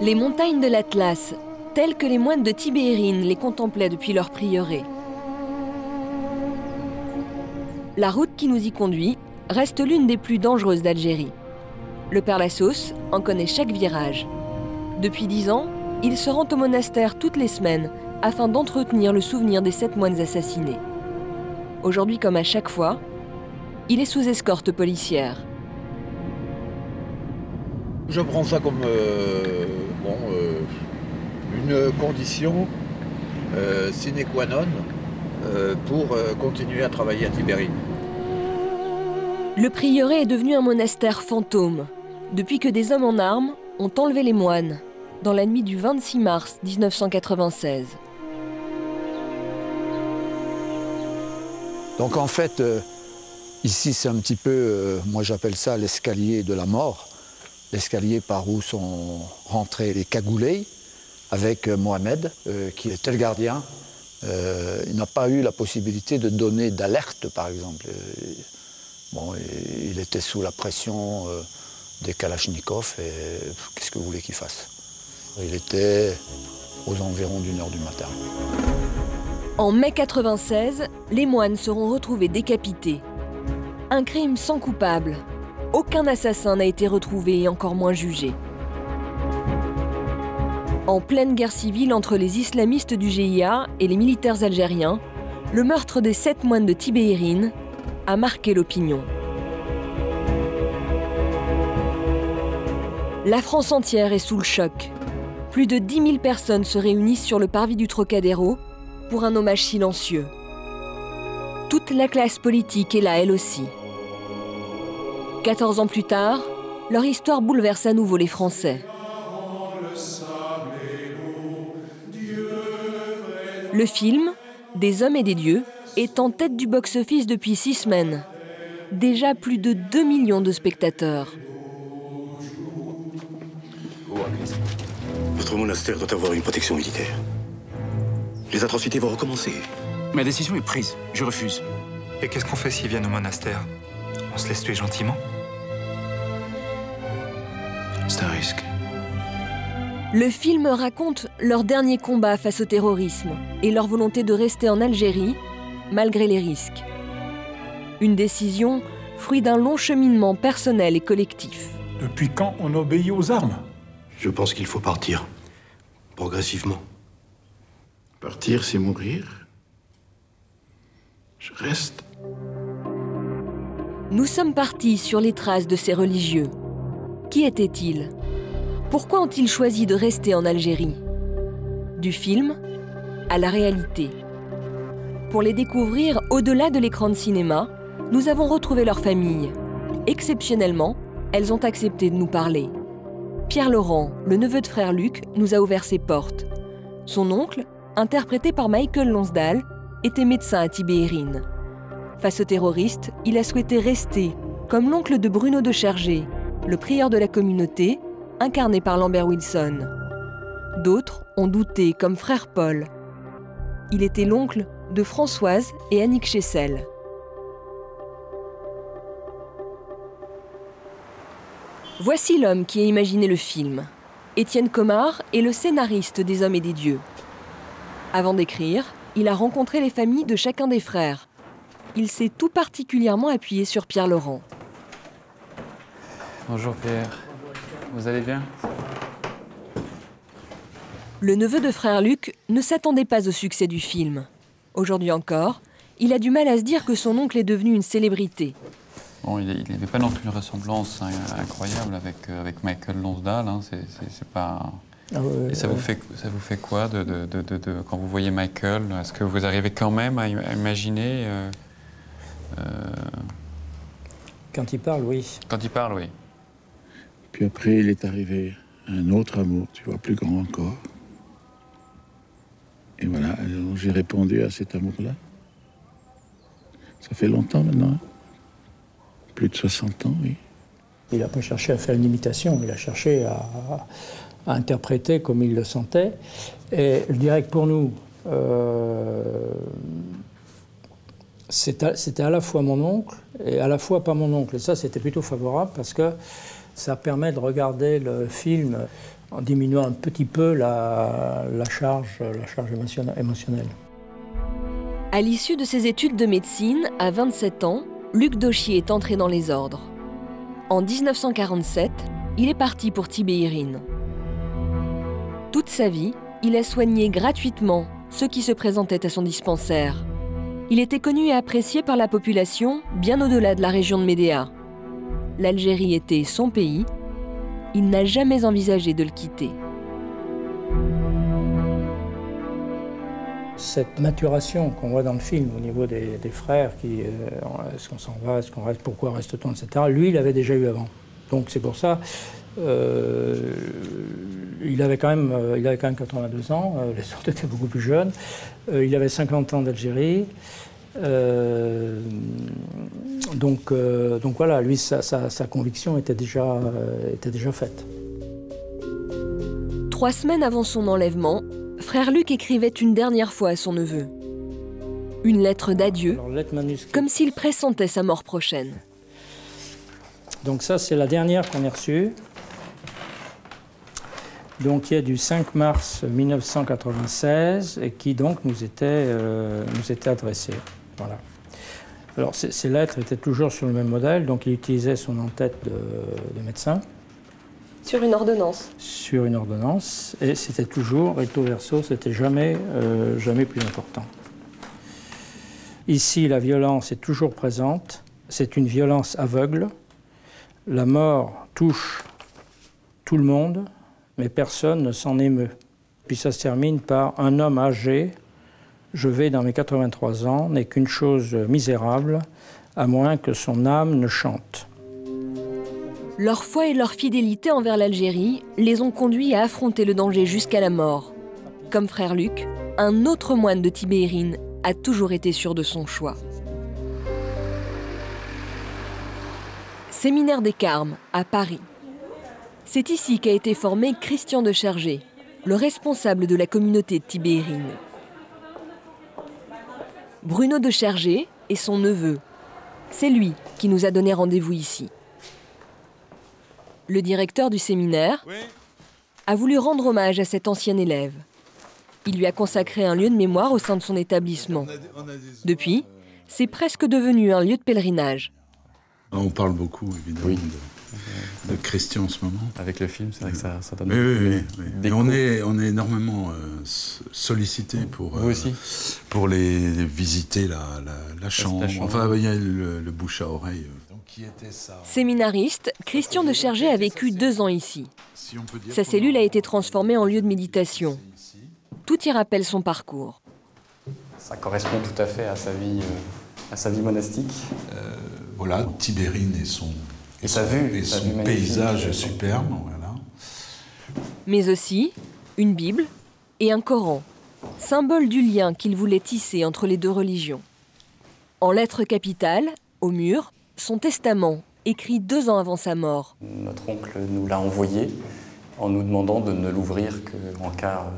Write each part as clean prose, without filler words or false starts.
Les montagnes de l'Atlas, telles que les moines de Tibérine les contemplaient depuis leur prieuré. La route qui nous y conduit reste l'une des plus dangereuses d'Algérie. Le Père Lassos en connaît chaque virage. Depuis 10 ans, il se rend au monastère toutes les semaines afin d'entretenir le souvenir des 7 moines assassinés. Aujourd'hui, comme à chaque fois, il est sous escorte policière. Je prends ça comme une condition sine qua non pour continuer à travailler à Tibérine. Le prieuré est devenu un monastère fantôme depuis que des hommes en armes ont enlevé les moines dans la nuit du 26 mars 1996. Donc en fait, ici c'est un petit peu, moi j'appelle ça l'escalier de la mort, l'escalier par où sont rentrés les cagoulés avec Mohamed, qui était le gardien. Il n'a pas eu la possibilité de donner d'alerte, par exemple. Bon, il était sous la pression des Kalachnikovs, et qu'est-ce que vous voulez qu'il fasse? Il était aux environs d'1h du matin. En mai 96, les moines seront retrouvés décapités. Un crime sans coupable. Aucun assassin n'a été retrouvé et encore moins jugé. En pleine guerre civile entre les islamistes du GIA et les militaires algériens, le meurtre des 7 moines de Tibérine a marqué l'opinion. La France entière est sous le choc. Plus de 10 000 personnes se réunissent sur le parvis du Trocadéro pour un hommage silencieux. Toute la classe politique est là, elle aussi. 14 ans plus tard, leur histoire bouleverse à nouveau les Français. Le film, Des hommes et des dieux, est en tête du box-office depuis 6 semaines. Déjà plus de 2 millions de spectateurs. Votre monastère doit avoir une protection militaire. Les atrocités vont recommencer. Ma décision est prise. Je refuse. Et qu'est-ce qu'on fait s'ils viennent au monastère? On se laisse tuer gentiment? C'est un risque. Le film raconte leur dernier combat face au terrorisme et leur volonté de rester en Algérie, malgré les risques. Une décision fruit d'un long cheminement personnel et collectif. Depuis quand on obéit aux armes? Je pense qu'il faut partir. Progressivement. Partir, c'est mourir. Je reste. Nous sommes partis sur les traces de ces religieux. Qui étaient-ils? Pourquoi ont-ils choisi de rester en Algérie? Du film à la réalité. Pour les découvrir au-delà de l'écran de cinéma, nous avons retrouvé leur famille. Exceptionnellement, elles ont accepté de nous parler. Pierre Laurent, le neveu de frère Luc, nous a ouvert ses portes. Son oncle, interprété par Michael Lonsdale, était médecin à Tibérine. Face aux terroristes, il a souhaité rester, comme l'oncle de Bruno de Chergé, le prieur de la communauté, incarné par Lambert Wilson. D'autres ont douté, comme frère Paul. Il était l'oncle de Françoise et Annick Chessel. Voici l'homme qui a imaginé le film. Étienne Comard est le scénariste des Hommes et des Dieux. Avant d'écrire, il a rencontré les familles de chacun des frères. Il s'est tout particulièrement appuyé sur Pierre Laurent. Bonjour Pierre, vous allez bien? Le neveu de frère Luc ne s'attendait pas au succès du film. Aujourd'hui encore, il a du mal à se dire que son oncle est devenu une célébrité. Bon, il n'avait pas non plus une ressemblance incroyable avec Michael Lonsdale, hein. C'est pas... Ah ouais, et ça vous fait quoi quand vous voyez Michael? Est-ce que vous arrivez quand même à imaginer Quand il parle, oui. Quand il parle, oui. Puis après, il est arrivé un autre amour, tu vois, plus grand encore. Et voilà, j'ai répondu à cet amour-là. Ça fait longtemps maintenant. Plus de 60 ans, oui. Il n'a pas cherché à faire une imitation, il a cherché à interpréter comme il le sentait. Et je dirais que pour nous, c'était à la fois mon oncle et à la fois pas mon oncle. Et ça, c'était plutôt favorable parce que Ça permet de regarder le film en diminuant un petit peu la charge émotionnelle. À l'issue de ses études de médecine, à 27 ans, Luc Dauchier est entré dans les ordres. En 1947, il est parti pour Tibéirine. Toute sa vie, il a soigné gratuitement ceux qui se présentaient à son dispensaire. Il était connu et apprécié par la population bien au-delà de la région de Médéa. L'Algérie était son pays. Il n'a jamais envisagé de le quitter. Cette maturation qu'on voit dans le film au niveau des frères, est-ce qu'on s'en va, est-ce qu'on reste, pourquoi reste-t-on, etc., lui, il avait déjà eu avant. Donc c'est pour ça, il avait quand même 82 ans, les autres étaient beaucoup plus jeunes, il avait 50 ans d'Algérie, donc voilà, lui, sa conviction était déjà faite. 3 semaines avant son enlèvement, frère Luc écrivait une dernière fois à son neveu. Une lettre d'adieu, comme s'il pressentait sa mort prochaine. Donc ça, c'est la dernière qu'on ait reçue. Donc qui est du 5 mars 1996 et qui donc nous était adressée. Voilà. Alors ces lettres étaient toujours sur le même modèle, donc il utilisait son en-tête de médecin. Sur une ordonnance. Sur une ordonnance, et c'était toujours recto verso, c'était jamais plus important. Ici, la violence est toujours présente, c'est une violence aveugle. La mort touche tout le monde, mais personne ne s'en émeut. Puis ça se termine par un homme âgé, je vais dans mes 83 ans, n'est qu'une chose misérable, à moins que son âme ne chante. Leur foi et leur fidélité envers l'Algérie les ont conduits à affronter le danger jusqu'à la mort. Comme frère Luc, un autre moine de Tibéirine a toujours été sûr de son choix. Séminaire des Carmes, à Paris. C'est ici qu'a été formé Christian de Chergé, le responsable de la communauté de Tibéirine. Bruno de Chergé est son neveu. C'est lui qui nous a donné rendez-vous ici. Le directeur du séminaire a voulu rendre hommage à cet ancien élève. Il lui a consacré un lieu de mémoire au sein de son établissement. Depuis, c'est presque devenu un lieu de pèlerinage. On parle beaucoup, évidemment, de Christian en ce moment. Avec le film, c'est vrai que ça donne oui. Et on est énormément sollicité pour les visiter la chambre. Enfin, il y a le bouche à oreille. Séminariste, Christian de Chergé a vécu 2 ans ici. Sa cellule a été transformée en lieu de méditation. Tout y rappelle son parcours. Ça correspond tout à fait à sa vie monastique. Voilà, Tibéirine et son paysage superbe. Voilà. Mais aussi une Bible et un Coran, symbole du lien qu'il voulait tisser entre les 2 religions. En lettres capitales, au mur, son testament, écrit 2 ans avant sa mort. Notre oncle nous l'a envoyé en nous demandant de ne l'ouvrir qu'en cas,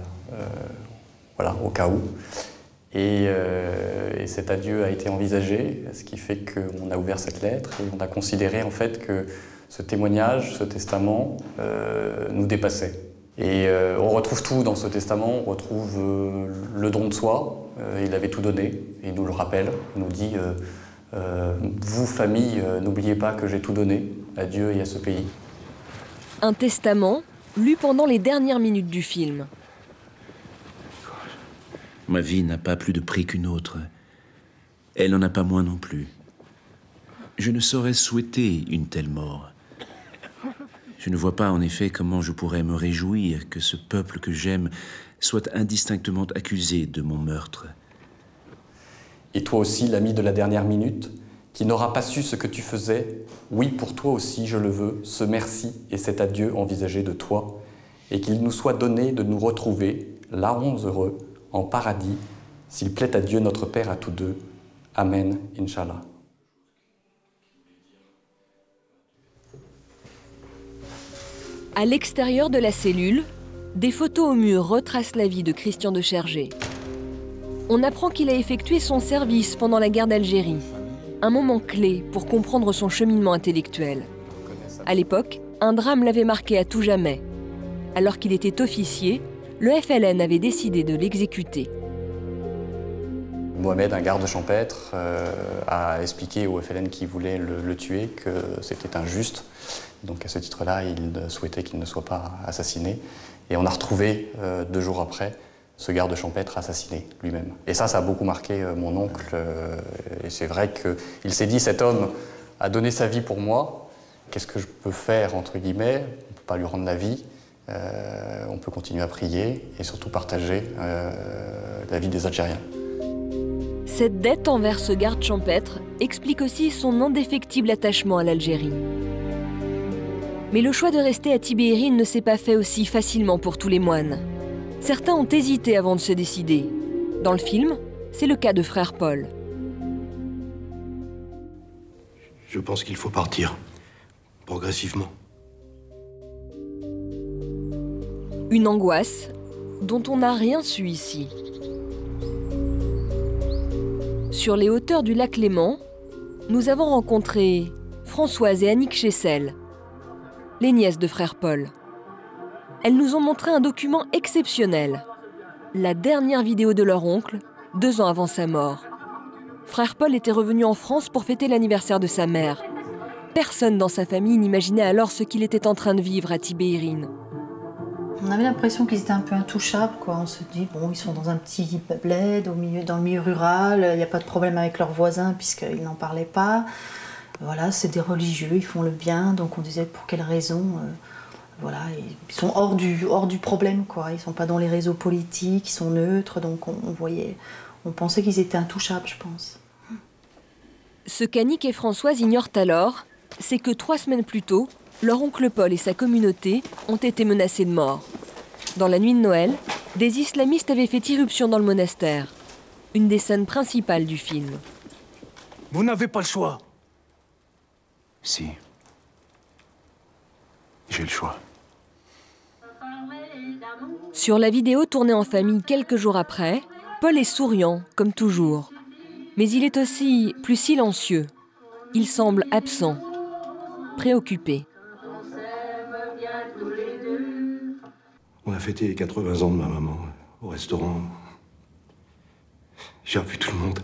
au cas où. Et cet adieu a été envisagé, ce qui fait qu'on a ouvert cette lettre et on a considéré en fait que ce témoignage, ce testament, nous dépassait. Et on retrouve tout dans ce testament, on retrouve le don de soi, il avait tout donné, et il nous le rappelle, il nous dit vous, famille, n'oubliez pas que j'ai tout donné à Dieu et à ce pays. Un testament lu pendant les dernières minutes du film. Ma vie n'a pas plus de prix qu'une autre. Elle n'en a pas moins non plus. Je ne saurais souhaiter une telle mort. Je ne vois pas en effet comment je pourrais me réjouir que ce peuple que j'aime soit indistinctement accusé de mon meurtre. Et toi aussi, l'ami de la dernière minute, qui n'aura pas su ce que tu faisais, oui, pour toi aussi, je le veux, ce merci et cet adieu envisagé de toi, et qu'il nous soit donné de nous retrouver, larrons heureux, en paradis, s'il plaît à Dieu notre Père à tous deux. Amen, Inch'Allah. À l'extérieur de la cellule, des photos au mur retracent la vie de Christian de Chergé. On apprend qu'il a effectué son service pendant la guerre d'Algérie, un moment clé pour comprendre son cheminement intellectuel. À l'époque, un drame l'avait marqué à tout jamais. Alors qu'il était officier, le FLN avait décidé de l'exécuter. Mohamed, un garde champêtre, a expliqué au FLN qui voulait le tuer que c'était injuste. Donc à ce titre-là, il souhaitait qu'il ne soit pas assassiné. Et on a retrouvé, 2 jours après, ce garde champêtre assassiné lui-même. Et ça a beaucoup marqué mon oncle. Et c'est vrai qu'il s'est dit, cet homme a donné sa vie pour moi. Qu'est-ce que je peux faire, entre guillemets? On ne peut pas lui rendre la vie. On peut continuer à prier et surtout partager la vie des Algériens. Cette dette envers ce garde champêtre explique aussi son indéfectible attachement à l'Algérie. Mais le choix de rester à Tibérine ne s'est pas fait aussi facilement pour tous les moines. Certains ont hésité avant de se décider. Dans le film, c'est le cas de frère Paul. Je pense qu'il faut partir, progressivement. Une angoisse dont on n'a rien su ici. Sur les hauteurs du lac Léman, nous avons rencontré Françoise et Annick Chessel, les nièces de frère Paul. Elles nous ont montré un document exceptionnel, la dernière vidéo de leur oncle, 2 ans avant sa mort. Frère Paul était revenu en France pour fêter l'anniversaire de sa mère. Personne dans sa famille n'imaginait alors ce qu'il était en train de vivre à Tibérine. On avait l'impression qu'ils étaient un peu intouchables, quoi. On se dit, bon, ils sont dans un petit bled, dans le milieu rural, il n'y a pas de problème avec leurs voisins puisqu'ils n'en parlaient pas. Voilà, c'est des religieux, ils font le bien, donc on disait pour quelle raison voilà, ils sont hors du problème, quoi. Ils ne sont pas dans les réseaux politiques, ils sont neutres, donc on pensait qu'ils étaient intouchables, je pense. Ce qu'Annick et Françoise ignorent alors, c'est que 3 semaines plus tôt, leur oncle Paul et sa communauté ont été menacés de mort. Dans la nuit de Noël, des islamistes avaient fait irruption dans le monastère. Une des scènes principales du film. Vous n'avez pas le choix. Si. J'ai le choix. Sur la vidéo tournée en famille quelques jours après, Paul est souriant, comme toujours. Mais il est aussi plus silencieux. Il semble absent, préoccupé. On a fêté les 80 ans de ma maman au restaurant. J'ai revu tout le monde.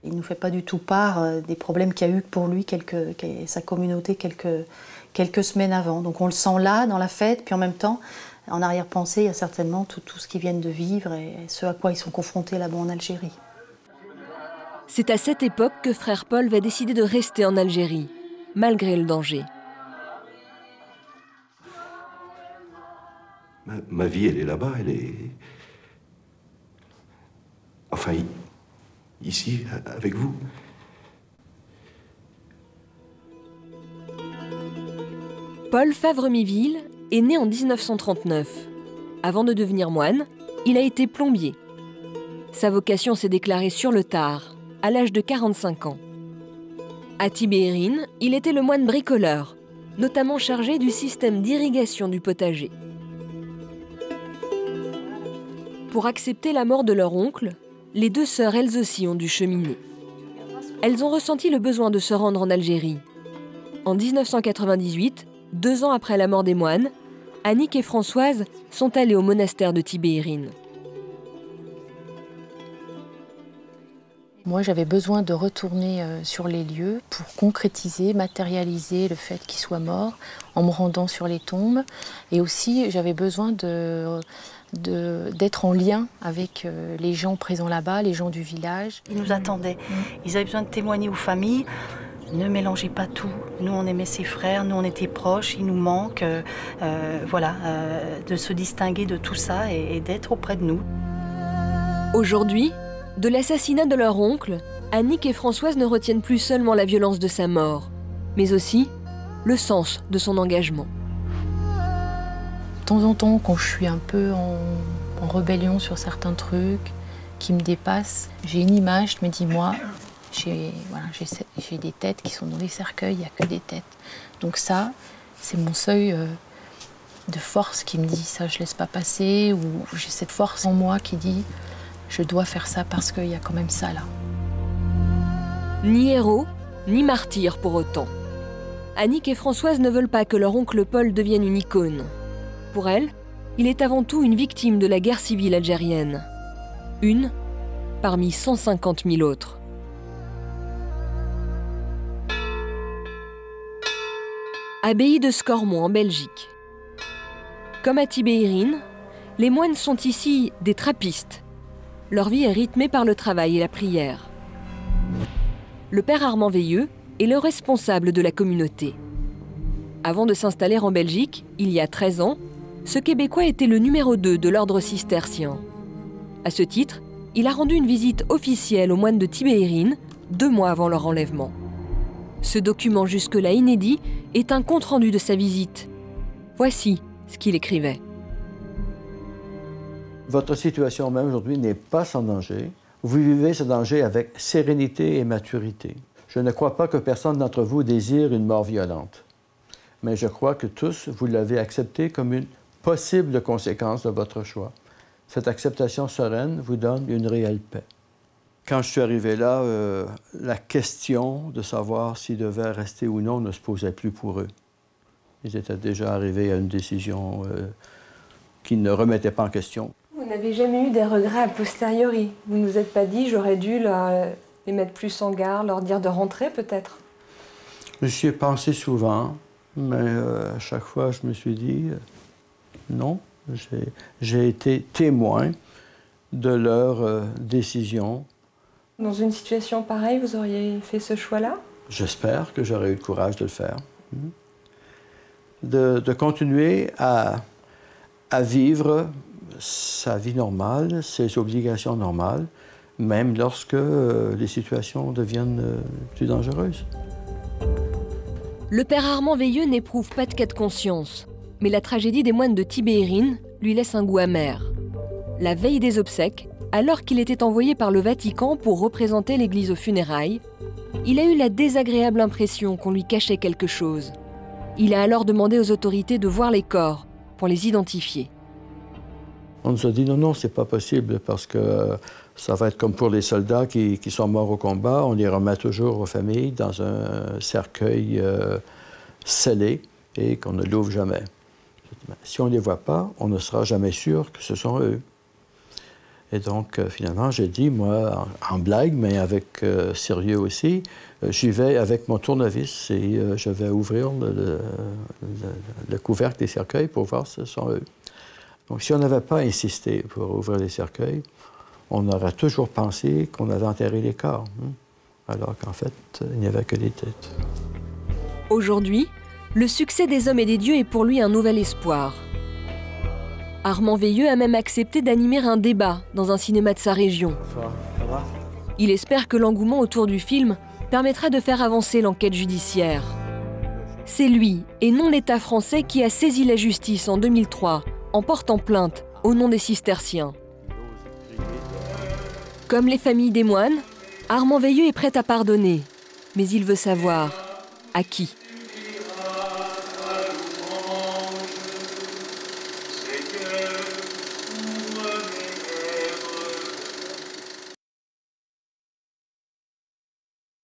Il ne nous fait pas du tout part des problèmes qu'il y a eu pour lui, sa communauté, quelques semaines avant. Donc on le sent là, dans la fête, puis en même temps, en arrière-pensée, il y a certainement tout ce qu'ils viennent de vivre et ce à quoi ils sont confrontés là-bas en Algérie. C'est à cette époque que frère Paul va décider de rester en Algérie, malgré le danger. Ma vie, elle est là-bas, elle est... Enfin, ici, avec vous. Paul Favremiville est né en 1939. Avant de devenir moine, il a été plombier. Sa vocation s'est déclarée sur le tard, à l'âge de 45 ans. À Tibérine, il était le moine bricoleur, notamment chargé du système d'irrigation du potager. Pour accepter la mort de leur oncle, les 2 sœurs, elles aussi, ont dû cheminer. Elles ont ressenti le besoin de se rendre en Algérie. En 1998, 2 ans après la mort des moines, Annick et Françoise sont allées au monastère de Tibérine. Moi, j'avais besoin de retourner sur les lieux pour concrétiser, matérialiser le fait qu'il soit mort en me rendant sur les tombes. Et aussi, j'avais besoin d'être en lien avec les gens présents là-bas, les gens du village. Ils nous attendaient. Ils avaient besoin de témoigner aux familles. Ne mélangez pas tout. Nous, on aimait ses frères, nous, on était proches, il nous manque de se distinguer de tout ça et d'être auprès de nous. Aujourd'hui, de l'assassinat de leur oncle, Annick et Françoise ne retiennent plus seulement la violence de sa mort, mais aussi le sens de son engagement. De temps en temps, quand je suis un peu en rébellion sur certains trucs qui me dépassent, j'ai une image, je me dis, moi, j'ai des têtes qui sont dans les cercueils, il n'y a que des têtes. Donc ça, c'est mon seuil de force qui me dit, ça je ne laisse pas passer, ou j'ai cette force en moi qui dit, je dois faire ça parce qu'il y a quand même ça là. Ni héros, ni martyr pour autant. Annick et Françoise ne veulent pas que leur oncle Paul devienne une icône. Pour elles, il est avant tout une victime de la guerre civile algérienne. Une parmi 150 000 autres. Abbaye de Scormont en Belgique. Comme à Tibéirine, les moines sont ici des trappistes. Leur vie est rythmée par le travail et la prière. Le père Armand Veilleux est le responsable de la communauté. Avant de s'installer en Belgique, il y a 13 ans, ce Québécois était le numéro 2 de l'ordre cistercien. À ce titre, il a rendu une visite officielle aux moines de Tibéirine 2 mois avant leur enlèvement. Ce document jusque-là inédit est un compte-rendu de sa visite. Voici ce qu'il écrivait. Votre situation même aujourd'hui n'est pas sans danger. Vous vivez ce danger avec sérénité et maturité. Je ne crois pas que personne d'entre vous désire une mort violente. Mais je crois que tous, vous l'avez accepté comme une possible conséquence de votre choix. Cette acceptation sereine vous donne une réelle paix. Quand je suis arrivé là, la question de savoir s'ils devaient rester ou non ne se posait plus pour eux. Ils étaient déjà arrivés à une décision qu'ils ne remettaient pas en question. Vous n'avez jamais eu des regrets a posteriori? Vous ne vous êtes pas dit, j'aurais dû les mettre plus en garde, leur dire de rentrer peut-être? J'y ai pensé souvent, mais à chaque fois, je me suis dit, non. J'ai été témoin de leur décision. Dans une situation pareille, vous auriez fait ce choix-là? J'espère que j'aurais eu le courage de le faire. De continuer à vivre sa vie normale, ses obligations normales, même lorsque les situations deviennent plus dangereuses. Le père Armand Veilleux n'éprouve pas de cas de conscience, mais la tragédie des moines de Tibéirine lui laisse un goût amer. La veille des obsèques, alors qu'il était envoyé par le Vatican pour représenter l'Église aux funérailles, il a eu la désagréable impression qu'on lui cachait quelque chose. Il a alors demandé aux autorités de voir les corps pour les identifier. On nous a dit non, c'est pas possible parce que ça va être comme pour les soldats qui sont morts au combat. On les remet toujours aux familles dans un cercueil scellé et qu'on ne l'ouvre jamais. Si on ne les voit pas, on ne sera jamais sûr que ce sont eux. Et donc, finalement, j'ai dit, moi, en blague, mais avec sérieux aussi, j'y vais avec mon tournevis et je vais ouvrir le couvercle des cercueils pour voir si ce sont eux. Donc, si on n'avait pas insisté pour ouvrir les cercueils, on aurait toujours pensé qu'on avait enterré les corps, alors qu'en fait, il n'y avait que des têtes. Aujourd'hui, le succès des Hommes et des Dieux est pour lui un nouvel espoir. Armand Veilleux a même accepté d'animer un débat dans un cinéma de sa région. Ça va? Il espère que l'engouement autour du film permettra de faire avancer l'enquête judiciaire. C'est lui, et non l'État français, qui a saisi la justice en 2003 en portant plainte au nom des cisterciens. Comme les familles des moines, Armand Veilleux est prêt à pardonner, mais il veut savoir à qui.